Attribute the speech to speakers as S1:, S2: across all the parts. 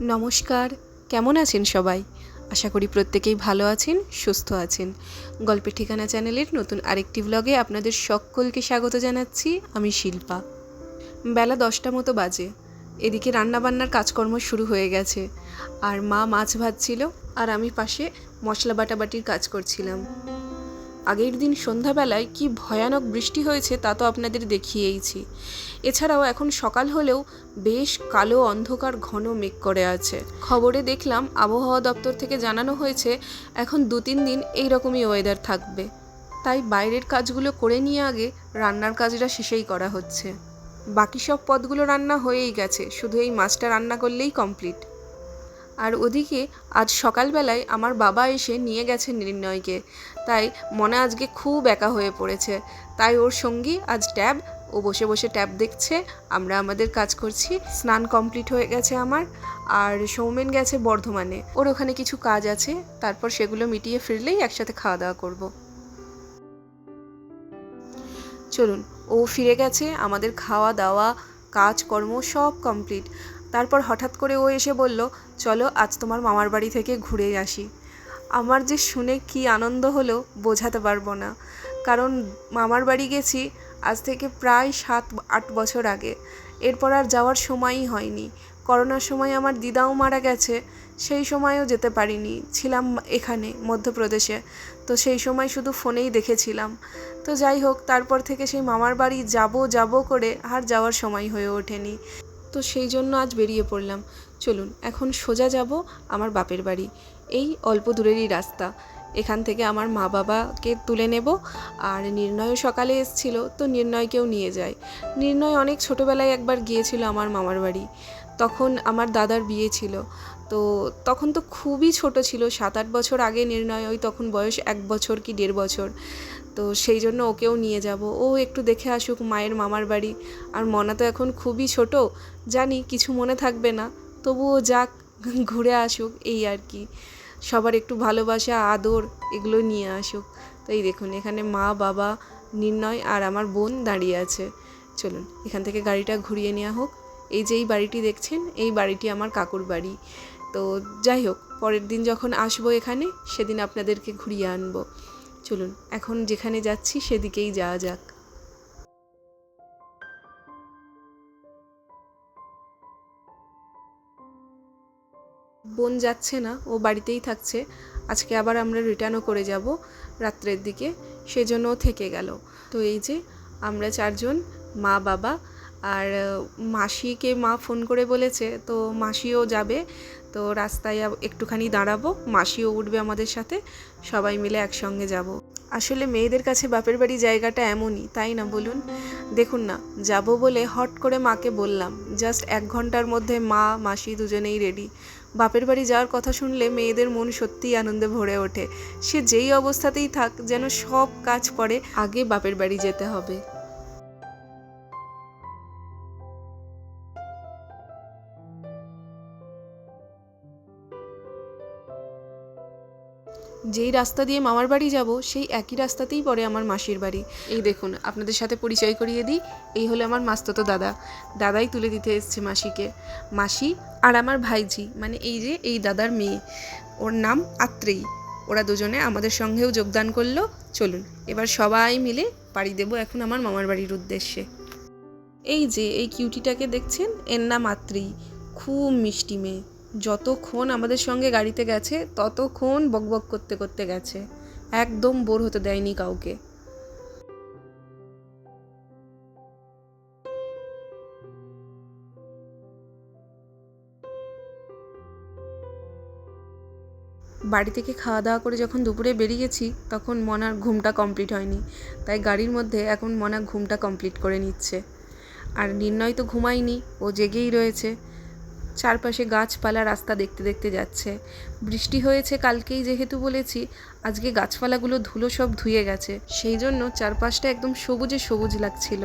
S1: নমস্কার, কেমন আছেন সবাই? আশা করি প্রত্যেকেই ভালো আছেন, সুস্থ আছেন। গল্পের ঠিকানা চ্যানেলের নতুন আরেকটি ব্লগে আপনাদের সকলকে স্বাগত জানাচ্ছি। আমি শিল্পা। বেলা 10টা মতো বাজে। এদিকে রান্নাবান্নার কাজকর্ম শুরু হয়ে গেছে। আর মা মাছ ভাজছিল, আর আমি পাশে মশলা বাটাবাটির কাজ করছিলাম। আগের দিন সন্ধ্যাবেলায় কি ভয়ানক বৃষ্টি হয়েছে তা তো আপনাদের দেখিয়েইছি। এছাড়াও এখন সকাল হলেও বেশ কালো অন্ধকার ঘন মেঘ করে আছে। খবরে দেখলাম আবহাওয়া দপ্তর থেকে জানানো হয়েছে এখন 2-3 দিন এইরকমই ওয়েদার থাকবে। তাই বাইরের কাজগুলো করে নিয়ে আগে রান্নার কাজটা শেষেই করা হচ্ছে। বাকি সব পদগুলো রান্না হয়েই গেছে, শুধু এই মাছটা রান্না করলেই কমপ্লিট। আর ওদিকে আজ সকালবেলায় আমার বাবা এসে নিয়ে গেছে নির্ণয়কে, তাই মনে আজকে খুব একা হয়ে পড়েছে। তাই ওর সঙ্গী আজ ট্যাব, ও বসে বসে ট্যাব দেখছে, আমরা আমাদের কাজ করছি। স্নান কমপ্লিট হয়ে গেছে আমার। আর সৌমেন গেছে বর্ধমানে, ওর ওখানে কিছু কাজ আছে, তারপর সেগুলো মিটিয়ে ফিরলেই একসাথে খাওয়া দাওয়া করব। চলুন, ও ফিরে গেছে, আমাদের খাওয়া দাওয়া কাজকর্ম সব কমপ্লিট। তারপর হঠাৎ করে ও এসে বলল, চলো আজ তোমার মামার বাড়ি থেকে ঘুরে আসি। আমার যে শুনে কি আনন্দ হলো বোঝাতে পারবো না, কারণ মামার বাড়ি গেছি আজ থেকে প্রায় 7-8 বছর আগে। এরপর আর যাওয়ার সময়ই হয়নি। করোনার সময় আমার দিদাও মারা গেছে, সেই সময়ও যেতে পারিনি, ছিলাম এখানে মধ্যপ্রদেশে। তো সেই সময় শুধু ফোনেই দেখেছিলাম। তো যাই হোক, তারপর থেকে সেই মামার বাড়ি যাব করে আর যাওয়ার সময় হয়ে ওঠেনি। তো সেই জন্য আজ বেরিয়ে পড়লাম। চলুন এখন সোজা যাব আমার বাপের বাড়ি। এই অল্প দূরেরই রাস্তা। এখান থেকে আমার মা বাবাকে তুলে নেব। আর নির্ণয়ও সকালে এসেছিল, তো নির্ণয়কেও নিয়ে যায়। নির্ণয় অনেক ছোটোবেলায় একবার গিয়েছিল আমার মামার বাড়ি, তখন আমার দাদার বিয়ে ছিল। তো তখন তো খুবই ছোট ছিল, 7-8 বছর আগে নির্ণয়, ওই তখন বয়স 1 বছর কি 1.5 বছর। তো সেই জন্য ওকেও নিয়ে যাব, ও একটু দেখে আসুক মায়ের মামার বাড়ি। আর মনা তো এখন খুবই ছোট, জানি কিছু মনে থাকবে না, তবুও যাক, ঘুরে আসুক, এই আর কি। সবার একটু ভালোবাসা আদর এগুলো নিয়ে আসুক। তো এই দেখুন, এখানে মা বাবা নির্ণয় আর আমার বোন দাঁড়িয়ে আছে। চলুন এখান থেকে গাড়িটা ঘুরিয়ে নেওয়া হোক। এই যে এই বাড়িটি দেখছেন, এই বাড়িটি আমার কাকুর বাড়ি। তো যাই হোক, পরের দিন যখন আসবো এখানে, সেদিন আপনাদেরকে ঘুরিয়ে আনবো। চলুন এখন যেখানে যাচ্ছি সেদিকেই যাওয়া যাক। বোন যাচ্ছে না, ও বাড়িতেই থাকছে। আজকে আবার আমরা রিটার্নও করে যাব রাত্রের দিকে, সেজন্য ও থেকে গেল। তো এই যে আমরা 4 জন, মা বাবা আর মাসিকে মা ফোন করে বলেছে, তো মাসিও যাবে। তো রাস্তায় একটুখানি দাঁড়াবো, মাসিও উঠবে আমাদের সাথে, সবাই মিলে একসঙ্গে যাব। আসলে মেয়েদের কাছে বাপের বাড়ি জায়গাটা এমনই, তাই না বলুন? দেখুন না, যাব বলে হট করে মাকে বললাম, জাস্ট 1 ঘন্টার মধ্যে মা মাসি দুজনেই রেডি। বাপের বাড়ি যাওয়ার কথা শুনলে মেয়েদের মন সত্যিই আনন্দে ভরে ওঠে। সে যেই অবস্থাতেই থাক, যেন সব কাজ পড়ে আগে বাপের বাড়ি যেতে হবে। যেই রাস্তা দিয়ে মামার বাড়ি যাব, সেই একই রাস্তাতেই পড়ে আমার মাসির বাড়ি। এই দেখুন, আপনাদের সাথে পরিচয় করিয়ে দিই, এই হলো আমার মাস্তুতো দাদা। দাদাই তুলে দিতে এসছে মাসিকে। মাসি আর আমার ভাইঝি, মানে এই যে এই দাদার মেয়ে, ওর নাম আত্রেয়ী। ওরা দুজনে আমাদের সঙ্গেও যোগদান করলো। চলুন এবার সবাই মিলে পাড়ি দেবো এখন আমার মামার বাড়ির উদ্দেশ্যে। এই যে এই কিউটিটাকে দেখছেন, এর নাম আত্রেয়ী। খুব মিষ্টি মেয়ে। যতক্ষণ আমাদের সঙ্গে গাড়িতে গেছে ততক্ষণ বকবক করতে করতে গেছে, একদম বোর হতে দেয়নি কাউকে। বাড়ি থেকে খাওয়া দাওয়া করে যখন দুপুরে বেরিয়েছি, তখন মনার ঘুমটা কমপ্লিট হয়নি, তাই গাড়ির মধ্যে এখন মনা ঘুমটা কমপ্লিট করে নিচ্ছে। আর নির্ণয় তো ঘুমায়নি, ও জেগেই রয়েছে। চারপাশে গাছপালা, রাস্তা দেখতে দেখতে যাচ্ছে। বৃষ্টি হয়েছে কালকেই যেহেতু বলেছি, আজকে গাছপালাগুলো ধুলো সব ধুয়ে গেছে, সেই জন্য চারপাশটা একদম সবুজে সবুজ লাগছিল।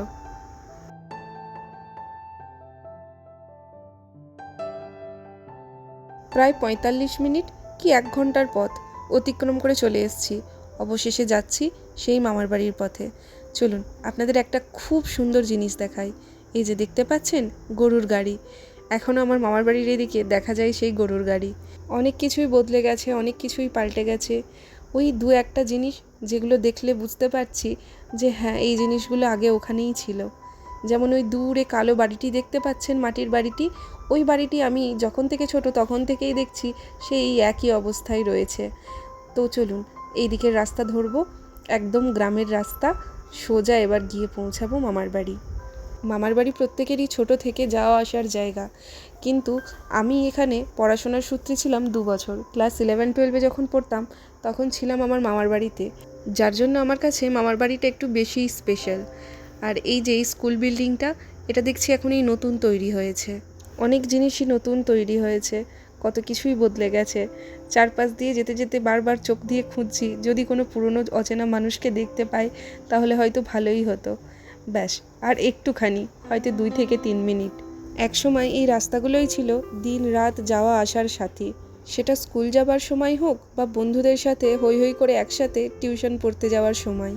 S1: প্রায় 45 মিনিট কি 1 ঘন্টার পথ অতিক্রম করে চলে এসেছি। অবশেষে যাচ্ছি সেই মামার বাড়ির পথে। চলুন আপনাদের একটা খুব সুন্দর জিনিস দেখাই। এই যে দেখতে পাচ্ছেন গরুর গাড়ি, এখনও আমার মামার বাড়ির এদিকে দেখা যায় সেই গরুর গাড়ি। অনেক কিছুই বদলে গেছে, অনেক কিছুই পাল্টে গেছে। ওই দু একটা জিনিস যেগুলো দেখলে বুঝতে পারছি যে হ্যাঁ, এই জিনিসগুলো আগে ওখানেই ছিল। যেমন ওই দূরে কালো বাড়িটি দেখতে পাচ্ছেন, মাটির বাড়িটি, ওই বাড়িটি আমি যখন থেকে ছোট তখন থেকেই দেখছি সেই একই অবস্থায় রয়েছে। তো চলুন এই দিকের রাস্তা ধরবো, একদম গ্রামের রাস্তা, সোজা এবার গিয়ে পৌঁছাবো মামার বাড়ি। মামার বাড়ি প্রত্যেকেরই ছোট থেকে যাওয়া আসার জায়গা, কিন্তু আমি এখানে পড়াশোনার সূত্রে ছিলাম 2 বছর। ক্লাস 11-12 যখন পড়তাম তখন ছিলাম আমার মামার বাড়িতে, যার জন্য আমার কাছে মামার বাড়িটা একটু বেশি স্পেশাল। আর এই যে এই স্কুল বিল্ডিংটা, এটা দেখছি এখন এই নতুন তৈরি হয়েছে। অনেক জিনিসই নতুন তৈরি হয়েছে, কত কিছুই বদলে গেছে। চারপাশ দিয়ে যেতে যেতে বারবার চোখ দিয়ে খুঁজছি, যদি কোনো পুরনো অচেনা মানুষকে দেখতে পাই তাহলে হয়তো ভালোই হতো। ব্যাস আর একটুখানি, হয়তো 2 থেকে 3 মিনিট। একসময় এই রাস্তাগুলোই ছিল দিন রাত যাওয়া আসার সাথী, সেটা স্কুল যাবার সময় হোক বা বন্ধুদের সাথে হৈ হৈ করে একসাথে টিউশন পড়তে যাওয়ার সময়।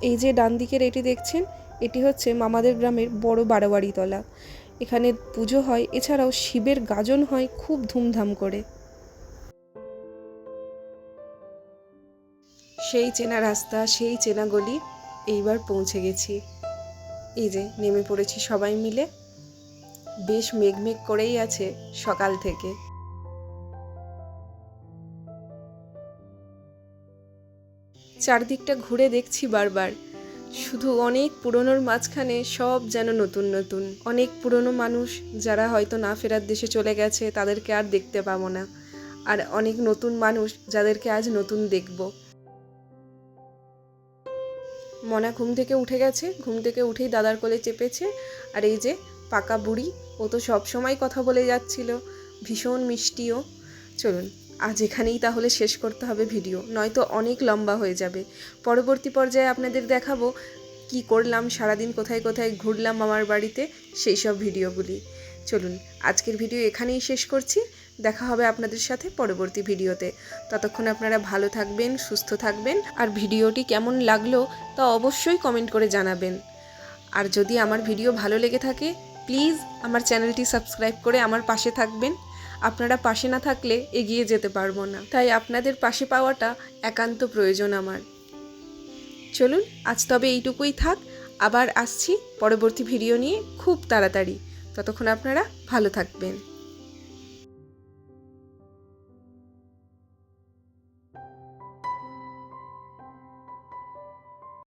S1: এই যে ডান দিকের এটি দেখছেন, এটি হচ্ছে মামাদের গ্রামের বড় বারোয়ারিতলা। এখানে পুজো হয়, এছাড়াও শিবের গাজন হয় খুব ধুমধাম করে। সেই চেনা রাস্তা, সেই চেনা গলি, এইবার পৌঁছে গেছি। এই যে নেমে পড়েছি সবাই মিলে, বেশ মেঘমেঘ করেই আছে সকাল থেকে। চারদিকটা ঘুরে দেখছি বারবার, শুধু অনেক পুরনোর মাঝখানে সব যেন নতুন নতুন। অনেক পুরনো মানুষ যারা হয়তো না ফেরার দেশে চলে গেছে, তাদেরকে আর দেখতে পাবো না। আর অনেক নতুন মানুষ যাদেরকে আজ নতুন দেখব। মনা ঘুম থেকে উঠে গেছে, ঘুম থেকে উঠেই দাদার কোলে চেপেছে। আর এই যে পাকা বুড়ি, ও তো সব সময় কথা বলে যাচ্ছিল, ভীষণ মিষ্টিও। চলুন আজ এখানেই তাহলে শেষ করতে হবে ভিডিও, নয়তো অনেক লম্বা হয়ে যাবে। পরবর্তী পর্যায়ে আপনাদের দেখাবো কি করলাম সারাদিন, কোথায় কোথায় ঘুরলাম আমার বাড়িতে, সেই সব ভিডিওগুলি। চলুন আজকের ভিডিও এখানেই শেষ করছি, দেখা হবে আপনাদের সাথে পরবর্তী ভিডিওতে। ততক্ষণ আপনারা ভালো থাকবেন, সুস্থ থাকবেন, আর ভিডিওটি কেমন লাগলো তা অবশ্যই কমেন্ট করে জানাবেন। আর যদি আমার ভিডিও ভালো লেগে থাকে প্লিজ আমার চ্যানেলটি সাবস্ক্রাইব করে আমার পাশে থাকবেন। আপনারা পাশে না থাকলে এগিয়ে যেতে পারবো না, তাই আপনাদের পাশে পাওয়াটা একান্ত প্রয়োজন আমার। চলুন আজ তবে এইটুকুই থাক, আবার আসছি পরবর্তী ভিডিও নিয়ে খুব তাড়াতাড়ি। ততক্ষণ আপনারা ভালো থাকবেন।